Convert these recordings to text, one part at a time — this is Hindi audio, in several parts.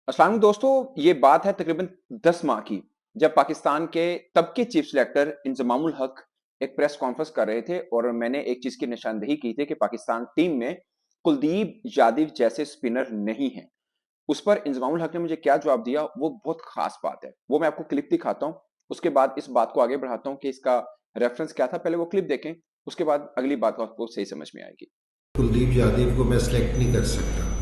अस्सलाम वालेकुम दोस्तों, ये बात है तकरीबन 10 माह की, जब पाकिस्तान के तब के चीफ सिलेक्टर इंजमामुल हक एक प्रेस कॉन्फ्रेंस कर रहे थे और मैंने एक चीज की निशानदेही की थी कि पाकिस्तान टीम में कुलदीप यादव जैसे स्पिनर नहीं है। उस पर इंजमामुल हक ने मुझे क्या जवाब दिया, वो बहुत खास बात है। वो मैं आपको क्लिप दिखाता हूँ, उसके बाद इस बात को आगे बढ़ाता हूँ कि इसका रेफरेंस क्या था। पहले वो क्लिप देखें, उसके बाद अगली बात आपको सही समझ में आएगी। कुलदीप यादव को मैं सेलेक्ट नहीं कर सकता।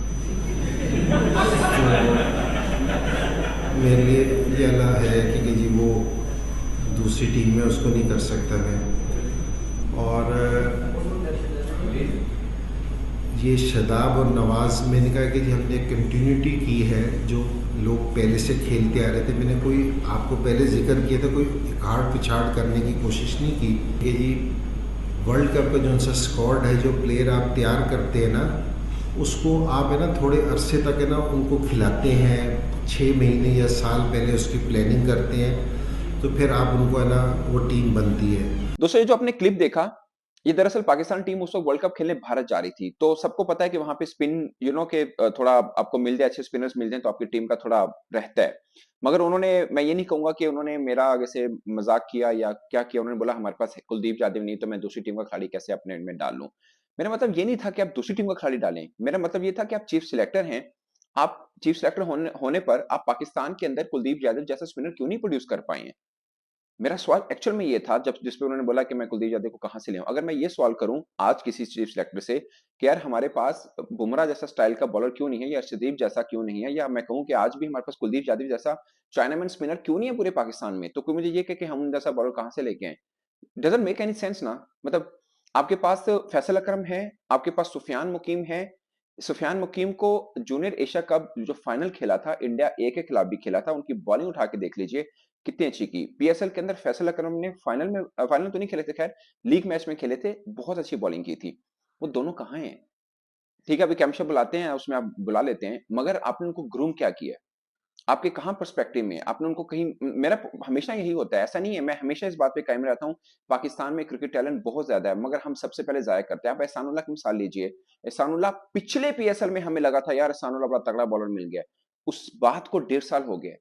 तो मेरे लिए ये अला है कि जी वो दूसरी टीम में उसको नहीं कर सकता मैं। और ये शदाब और नवाज़, मैंने कहा कि जी हमने कंटिन्यूटी की है जो लोग पहले से खेलते आ रहे थे। मैंने कोई आपको पहले जिक्र किया था, कोई इकाड़ पिछाड़ करने की कोशिश नहीं की कि जी वर्ल्ड कप का जो सा स्क्वाड है, जो प्लेयर आप तैयार करते हैं ना, उसको आप है ना थोड़े अरसे तक है ना उनको खिलाते हैं, 6 महीने या साल पहले उसकी प्लानिंग करते हैं, तो फिर आप उनको है ना वो टीम बनती है। दोस्तों, ये जो आपने क्लिप देखा, ये दरअसल पाकिस्तान टीम उस वक्त वर्ल्ड कप खेलने भारत जा रही थी। तो सबको पता है कि वहां पे स्पिन के थोड़ा आपको मिल जाए, अच्छे स्पिनर्स मिल जाए तो आपकी टीम का थोड़ा रहता है। मगर उन्होंने, मैं ये नहीं कहूंगा कि उन्होंने मेरा आगे से मजाक किया या क्या किया। उन्होंने बोला हमारे पास कुलदीप यादव नहीं तो मैं दूसरी टीम का खिलाड़ी कैसे अपने में डाल लूं। मेरा मतलब ये नहीं था कि आप दूसरी टीम का खिलाड़ी डालें, मेरा मतलब ये था कि आप चीफ सिलेक्टर हैं। आप चीफ सिलेक्टर होने पर आप पाकिस्तान के अंदर कुलदीप यादव जैसा स्पिनर क्यों नहीं प्रोड्यूस कर पाए हैं। मेरा सवाल एक्चुअल में ये था, जब जिस पे उन्होंने बोला कि मैं कुलदीप यादव को कहाँ से ले आऊं। अगर मैं ये सवाल करूं आज किसी चीफ सिलेक्टर से कि यार हमारे पास बुमराह जैसा स्टाइल का बॉलर क्यों नहीं है, या अर्शदीप जैसा क्यों नहीं है, या मैं कहूं कि आज भी हमारे पास कुलदीप यादव जैसा चाइनामैन स्पिनर क्यों नहीं है पूरे पाकिस्तान में, तो कोई मुझे ये कहे कि हम जैसा बॉलर कहाँ से लेके आए। डजंट मेक एनी सेंस ना। मतलब आपके पास फैसल अकरम है, आपके पास सुफियान मुकीम है। सुफियान मुकीम को जूनियर एशिया कप जो फाइनल खेला था, इंडिया ए के खिलाफ भी खेला था, उनकी बॉलिंग उठा के देख लीजिए कितनी अच्छी की। पीएसएल के अंदर फैसल अकरम ने फाइनल तो नहीं खेले थे खैर, लीग मैच में खेले थे, बहुत अच्छी बॉलिंग की थी। वो दोनों कहाँ हैं? ठीक है, अभी कैम्पशप बुलाते हैं, उसमें आप बुला लेते हैं, मगर आपने उनको ग्रूम क्या किया? आपके कहाँ पर्सपेक्टिव में आपने उनको कहीं, मेरा हमेशा यही होता है, ऐसा नहीं है, मैं हमेशा इस बात पे कायम रहता हूँ। पाकिस्तान में क्रिकेट टैलेंट बहुत ज्यादा है, मगर हम सबसे पहले जाया करते हैं। आप एहसानुल्लाह की मिसाल लीजिए। एहसानुल्लाह पिछले पीएसएल में हमें लगा था यार एहसानुल्लाह बड़ा तगड़ा बॉलर मिल गया। उस बात को 1.5 साल हो गया।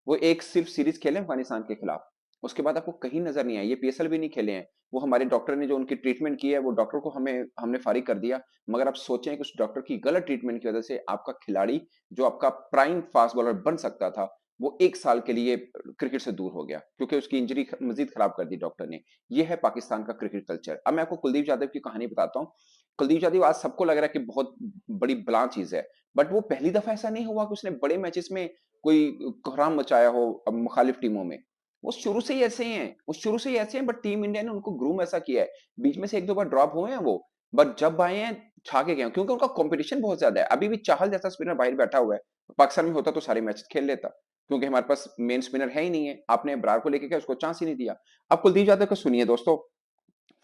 वो एक सिर्फ सीरीज खेले अफगानिस्तान के खिलाफ, उसके बाद आपको कहीं नजर नहीं आया। ये पीएसएल भी नहीं खेले हैं। वो हमारे डॉक्टर ने जो उनकी ट्रीटमेंट की है, वो डॉक्टर को हमने फारिग कर दिया। मगर आप सोचें कि उस डॉक्टर की गलत ट्रीटमेंट की वजह से आपका खिलाड़ी, जो आपका प्राइम फास्ट बॉलर बन सकता था, वो 1 साल के लिए क्रिकेट से दूर हो गया क्योंकि उसकी इंजरी मजीद खराब कर दी डॉक्टर ने। ये है पाकिस्तान का क्रिकेट कल्चर। अब मैं आपको कुलदीप यादव की कहानी बताता हूँ। कुलदीप यादव आज सबको लग रहा है कि बहुत बड़ी बला चीज है, बट वो पहली दफा ऐसा नहीं हुआ कि उसने बड़े मैचेस में कोई कोहराम मचाया हो मुखालिफ टीमों में। वो शुरू से ही ऐसे ही हैं, वो शुरू से ही ऐसे हैं, बट टीम इंडिया ने उनको ग्रूम ऐसा किया है। बीच में से एक दो बार ड्रॉप हुए हैं वो, बट जब आए हैं छा के गए हैं, क्योंकि उनका कंपटीशन बहुत ज्यादा है। अभी भी चाहल जैसा स्पिनर बाहर बैठा हुआ है, पाकिस्तान में होता तो सारे मैच खेल लेता, क्योंकि हमारे पास मेन स्पिनर है ही नहीं है। आपने ब्रार को लेके क्या उसको चांस ही नहीं दिया। अब कुलदीप यादव को सुनिए दोस्तों,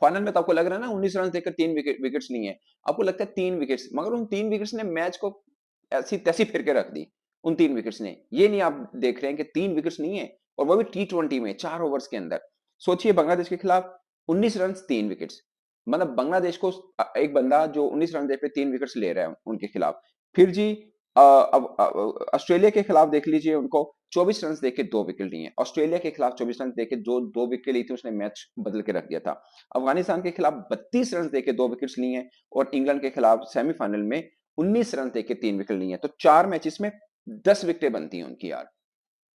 फाइनल में तो आपको लग रहा है ना 19 रन देकर 3 विकेट्स नहीं है, आपको लगता है 3 विकेट्स, मगर उन 3 विकेट्स ने मैच को ऐसी तैसी फिर के रख दी। उन 3 विकेट्स ने, ये नहीं आप देख रहे हैं कि 3 विकेट्स नहीं है, और वो भी T20 में 4 ओवर्स के अंदर। सोचिए बांग्लादेश के खिलाफ 19 रन 3 विकेट्स, मतलब बांग्लादेश को एक बंदा जो 19 रन दे पे 3 विकेट्स ले रहा है उनके खिलाफ। फिर जी अब ऑस्ट्रेलिया के खिलाफ देख लीजिए, उनको 24 रन देके 2 विकेट लिए। ऑस्ट्रेलिया के खिलाफ 24 रन देके जो 2 विकेट ली थी, उसने मैच बदल के रख दिया था। अफगानिस्तान के खिलाफ 32 रन देके 2 विकेट्स लिए, और इंग्लैंड के खिलाफ सेमीफाइनल में 19 रन देके 3 विकेट लिए। तो 4 मैचेस में 10 विकेटें बनती हैं उनकी यार।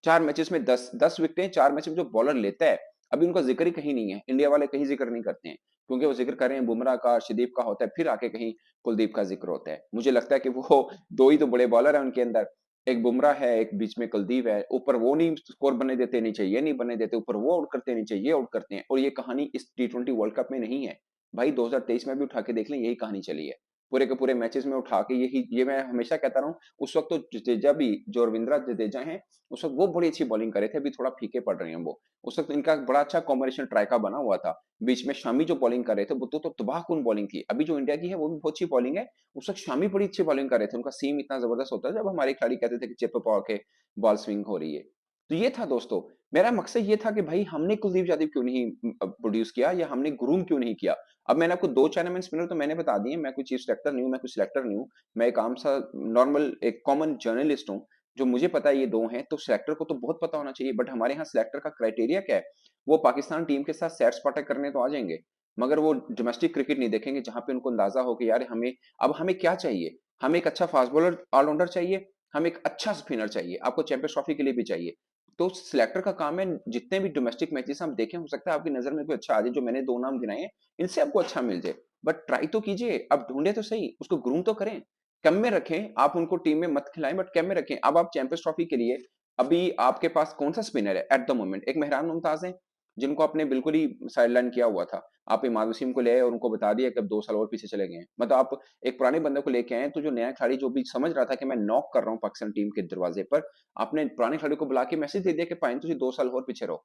4 मैचेस में 10 10 विकेटें 4 मैच में जो बॉलर लेता है। अभी उनका जिक्र ही कहीं नहीं है, इंडिया वाले कहीं जिक्र नहीं करते हैं, क्योंकि वो जिक्र कर रहे हैं बुमराह का, अर्शदीप का होता है, फिर आके कहीं कुलदीप का जिक्र होता है। मुझे लगता है कि वो दो ही तो बड़े बॉलर है उनके अंदर, एक बुमराह है, एक बीच में कुलदीप है। ऊपर वो नहीं स्कोर बनने देते, नीचे ये नहीं बनने देते, ऊपर वो आउट करते, नीचे ये आउट करते हैं। और ये कहानी इस T20 वर्ल्ड कप में नहीं है भाई, 2023 में भी उठा के देख लें, यही कहानी चली है। पूरे के पूरे मैचेस में उठा के यही, ये मैं हमेशा कहता रहा हूँ। उस वक्त तो जडेजा भी, जो रविंद्र जडेजा हैं, उस वक्त वो बड़ी अच्छी बॉलिंग करे थे, अभी थोड़ा फीके पड़ रहे हैं वो। उस वक्त इनका बड़ा अच्छा कॉम्बिनेशन ट्राई का बना हुआ था। बीच में शामी जो बॉलिंग कर रहे थे, वो तो तबाहकुन बॉलिंग थी। अभी जो इंडिया की है वो भी बहुत अच्छी बॉलिंग है। उस वक्त शामी बड़ी अच्छी बॉलिंग कर रहे थे, उनका सीम इतना जबरदस्त होता है जब हमारे खिलाड़ी कहते थे कि चिप पाव के बॉल स्विंग हो रही है। तो ये था दोस्तों, मेरा मकसद ये था कि भाई हमने कुलदीप यादव क्यों नहीं प्रोड्यूस किया, या हमने ग्रूम क्यों नहीं किया। अब मैंने आपको दो चाइनामैन स्पिनर तो मैंने बता दिए। मैं कोई चीफ सेलेक्टर नहीं हूँ, मैं कोई सिलेक्टर नहीं हूँ। मैं एक आम सा नॉर्मल एक कॉमन जर्नलिस्ट हूँ, जो मुझे पता है ये 2 हैं, तो सिलेक्टर को तो बहुत पता होना चाहिए, बट हमारे यहाँ सिलेक्टर का क्राइटेरिया क्या है? वो पाकिस्तान टीम के साथ सैर-सपाटा करने तो आ जाएँगे, मगर वो डोमेस्टिक क्रिकेट नहीं देखेंगे जहाँ पे उनको अंदाज़ा हो कि यार हमें क्या चाहिए? हमें एक अच्छा फास्ट बॉलर ऑल-राउंडर चाहिए, हमें एक अच्छा स्पिनर चाहिए, आपको चैंपियंस ट्रॉफी के लिए भी चाहिए। तो सिलेक्टर का काम है जितने भी डोमेस्टिक मैचेस हम देखें, हो सकता है आपकी नज़र में कोई अच्छा आ जाए, जो मैंने 2 नाम गिनाए हैं, इनसे आपको अच्छा मिल जाए। बट ट्राई तो कीजिए, आप ढूँढे तो सही, उसको ग्रूम तो करें। कम में रखें, आप उनको टीम में मत खिलाएँ बट कम में रखें। अब आप चैंपियंस ट्रॉफी के लिए अभी आपके पास कौन-सा स्पिनर है एट द मोमेंट? एक मेहरान मुमताज़ हैं, जिनको आपने बिल्कुल ही साइडलाइन किया हुआ था। आप इमाद वसीम को ले आए और उनको बता दिया कि अब 2 साल और पीछे चले गए हैं। मतलब आप एक पुराने बंदे को लेके आए हैं, तो जो नया खिलाड़ी जो भी समझ रहा था कि मैं नॉक कर रहा हूँ पाकिस्तान टीम के दरवाजे पर, आपने पुराने खिलाड़ी को बुला के मैसेज दे दिया कि भाई तुसी 2 साल और पीछे रहो।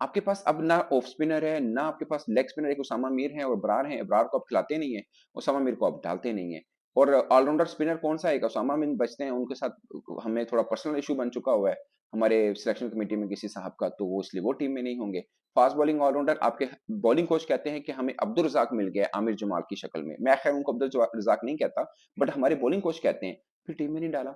आपके पास अब ना ऑफ स्पिनर है, ना आपके पास लेग स्पिनर, एक उसामा मीर है और अबरार हैं, अबरार को आप खिलाते नहीं हैं, उसामा मीर को आप डालते नहीं हैं। और ऑलराउंडर स्पिनर कौन-सा है? एक उसामा मीर बचते हैं, उनके साथ हमें थोड़ा पर्सनल इश्यू बन चुका हुआ है, हमारे सिलेक्शन कमिटी में किसी साहब का, तो वो इसलिए वो टीम में नहीं होंगे। फास्ट बॉलिंग ऑलराउंडर आपके बॉलिंग कोच कहते हैं कि हमें अब्दुल रज़ाक मिल गया है आमिर जमाल की शक्ल में। मैं खैर उनको अब्दुल रज़ाक नहीं कहता, बट हमारे बॉलिंग कोच कहते हैं, फिर टीम में नहीं डाला।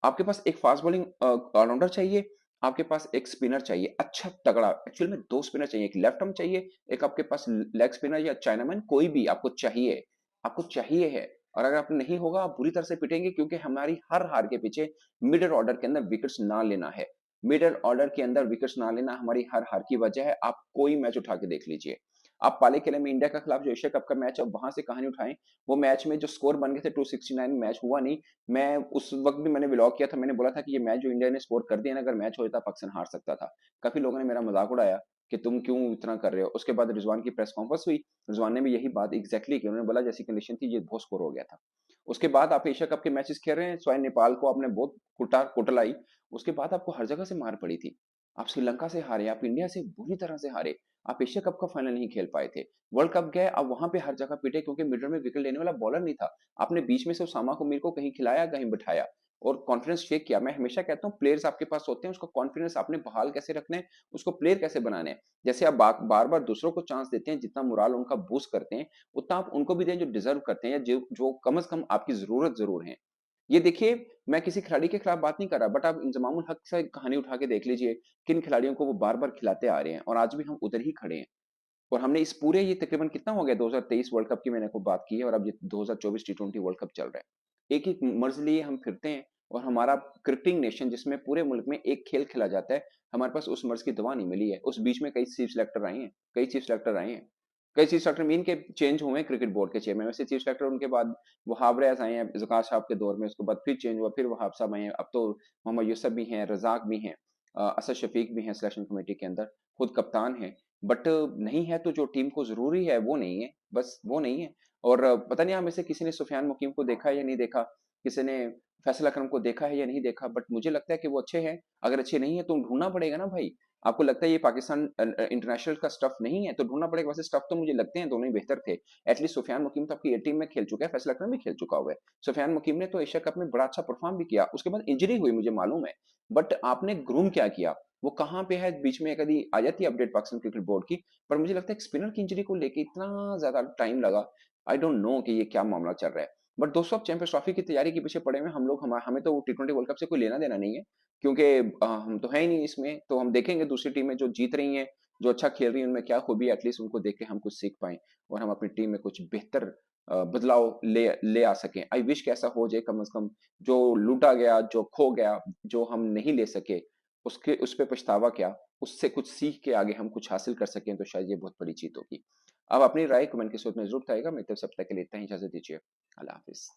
आपके पास एक फास्ट बॉलिंग ऑलराउंडर चाहिए, आपके पास एक स्पिनर चाहिए, अच्छा तगड़ा। एक्चुअल में 2 स्पिनर चाहिए, एक लेफ्ट आर्म चाहिए, एक आपके पास लेग स्पिनर या चाइनामैन कोई भी आपको चाहिए है। और अगर आप नहीं होगा, आप बुरी तरह से पिटेंगे क्योंकि हमारी हर हार के पीछे मिडल ऑर्डर के अंदर विकेट्स ना लेना है। मिडल ऑर्डर के अंदर विकेट्स ना लेना हमारी हर हार की वजह है। आप कोई मैच उठा के देख लीजिए। आप पाले खेले में इंडिया के खिलाफ जो एशिया कप का मैच है, वहां से कहानी उठाएं। वो मैच में जो स्कोर बन गए थे 269, मैच हुआ नहीं। मैं उस वक़्त भी मैंने व्लॉग किया था, मैंने बोला था कि ये मैच जो इंडिया ने स्कोर कर दिया ना, अगर मैच हो जाता पाकिस्तान हार सकता था। काफ़ी लोगों ने मेरा मज़ाक उड़ाया कि तुम क्यों इतना कर रहे हो? उसके बाद रिजवान की प्रेस कॉन्फ्रेंस हुई, रिजवान ने भी यही बात एग्ज़ैक्टली की, उन्होंने बोला जैसी कंडीशन थी ये बहुत स्कोर हो गया था। उसके बाद आप एशिया कप के मैचेस खेल रहे हैं, सिवाय नेपाल को आपने बहुत कुटलाई, उसके बाद आपको हर जगह से मार पड़ी थी। आप श्रीलंका से हारे, आप इंडिया से बुरी तरह से हारे, आप एशिया कप का फाइनल नहीं खेल पाए थे। वर्ल्ड कप गए, अब वहाँ पे हर जगह पिटे क्योंकि मिडल में विकेट लेने वाला बॉलर नहीं था। आपने बीच में से उसामा को मीर को कहीं खिलाया, कहीं बिठाया और कॉन्फिडेंस शेक किया। मैं हमेशा कहता हूँ प्लेयर्स आपके पास होते हैं, उसका कॉन्फिडेंस आपने बहाल कैसे रखना है, उसको प्लेयर कैसे बनाना है। जैसे आप बार-बार दूसरों को चांस देते हैं, जितना मोराल उनका बूस्ट करते हैं, उतना आप उनको भी दें जो डिज़र्व करते हैं या जो जो कम से कम आपकी ज़रूरत ज़रूर है। ये देखिए, मैं किसी खिलाड़ी के खिलाफ बात नहीं कर रहा, बट आप इंज़माम उल हक से कहानी उठा के देख लीजिए, किन खिलाड़ियों को वो बार-बार खिलाते आ रहे हैं और आज भी हम उधर ही खड़े हैं। और हमने इस पूरे ये तकरीबन कितना हो गया 2023 वर्ल्ड कप की मैंने आपको बात की है और अब ये 2024 टी20 वर्ल्ड कप चल रहा है। एक ही मर्ज़ लिए हम फिरते हैं और हमारा क्रिकेटिंग नेशन जिसमें पूरे मुल्क में एक खेल खेला जाता है, हमारे पास उस मर्ज़ की दवा नहीं मिली है। उस बीच में कई चीफ सेलेक्टर आए हैं, कई चीफ सेलेक्टर आए हैं। कई चीफ सेलेक्टर मीन के चेंज हुए हैं क्रिकेट बोर्ड के चेयरमैन, वैसे चीफ सेलेक्टर उनके बाद वहाब रियाज़ आए हैं ज़कात साहब के दौर में, उसके बाद फिर चेंज हुआ, फिर वहाब साहब आए हैं, अब तो मोहम्मद यूसुफ भी हैं, रज़ाक भी हैं, असद शफ़ीक भी हैं सिलेक्शन कमेटी के अंदर, खुद कप्तान हैं। बट नहीं है तो जो टीम को ज़रूरी है वो नहीं है, बस वो नहीं है। और पता नहीं आप में से किसी ने सुफ़ियान मुकीम को देखा है या नहीं देखा, किसी ने फैसल अकरम को देखा है या नहीं देखा, बट मुझे लगता है कि वो अच्छे हैं। अगर अच्छे नहीं है तो ढूँढना पड़ेगा ना भाई। आपको लगता है ये पाकिस्तान इंटरनेशनल का स्टफ़ नहीं है, तो ढूँढना पड़ेगा। वैसे स्टफ़ तो मुझे लगते हैं दोनों ही बेहतर थे। एटलीस्ट सुफ़ियान मुकीम तो आपकी ए टीम में खेल चुका है, फैसल अकरम भी खेल चुका हुआ है। सुफ़ियान मुकीम ने तो एशिया कप में बड़ा अच्छा परफ़ॉर्म भी किया, उसके बाद इंजरी हुई मुझे मालूम है। बट आपने ग्रूम क्या किया? वो कहाँ पे है, बीच में कभी आ जाती है अपडेट पाकिस्तान क्रिकेट बोर्ड की, पर मुझे लगता है एक स्पिनर की इंजरी को लेके इतना ज़्यादा टाइम लगा, आई डोंट नो कि ये क्या मामला चल रहा है। बट दोस्तों, अब चैंपियंस ट्रॉफी की तैयारी के पीछे पड़े हुए हैं हम लोग, हमें तो टी20 वर्ल्ड कप से कोई लेना-देना नहीं है, क्योंकि हम तो हैं ही नहीं इसमें, तो हम देखेंगे दूसरी टीमें जो जीत रही हैं, जो अच्छा खेल रही हैं, उनमें क्या खूबी है, एटलीस्ट उनको देख के हम कुछ सीख पाएँ और हम अपनी टीम में कुछ बेहतर बदलाव ले ले आ सकें। आई विश कि ऐसा हो जाए कम से कम, जो लूटा गया, जो खो गया, जो हम नहीं ले सके, उसके उस पे पछतावा क्या, उससे कुछ सीख के आगे हम कुछ हासिल कर सकें तो शायद ये बहुत बड़ी जीत होगी। आप अपनी राय कमेंट के साथ में ज़रूर बताइएगा। मेरी तरफ से अब तक के लिए इतना ही, इजाज़त दीजिए। अल्लाह हाफ़िज़।